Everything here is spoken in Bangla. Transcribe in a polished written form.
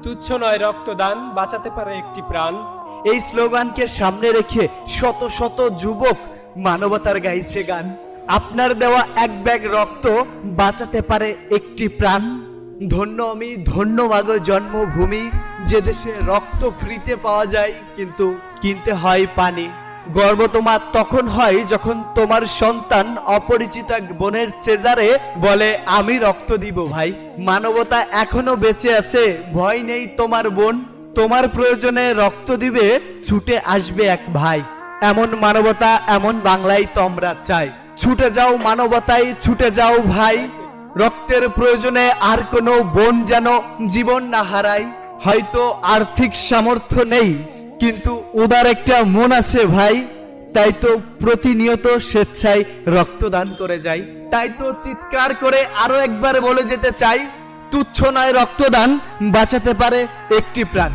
তুচ্ছ নয় রক্তদান, বাঁচাতে পারে একটি প্রাণ। এই স্লোগানকে সামনে রেখে শত শত যুবক মানবতার গাইছে গান। আপনার দেওয়া এক ব্যাগ রক্ত বাঁচাতে পারে একটি প্রাণ। ধন্য আমি, ধন্য মাগো জন্মভূমি, যে দেশে রক্ত ফ্রিতে পাওয়া যায় কিন্তু কিনতে হয় পানি। গর্ব তোমার তখন হয় যখন তোমার সন্তান অপরিচিত এক বোনের সেজারে বলে আমি রক্ত দিব ভাই। মানবতা এখনো বেঁচে আছে, ভয় নেই তোমার বোন, তোমার প্রয়োজনে রক্ত দিবে ছুটে আসবে এক ভাই। এমন মানবতা, এমন বাংলায় তো আমরা চাই। ছুটে যাও মানবতায়, ছুটে যাও ভাই, রক্তের প্রয়োজনে আর কোনো বোন যেন জীবন না হারায়। হয়তো আর্থিক সামর্থ্য নেই কিন্তু উদার একটা মন আছে ভাই, তাই তো প্রতিনিয়ত স্বেচ্ছায় রক্তদান করে যাই। তাই তো চিৎকার করে আরো একবার বলে যেতে চাই, তুচ্ছ নয় রক্তদান, বাঁচাতে পারে একটি প্রাণ।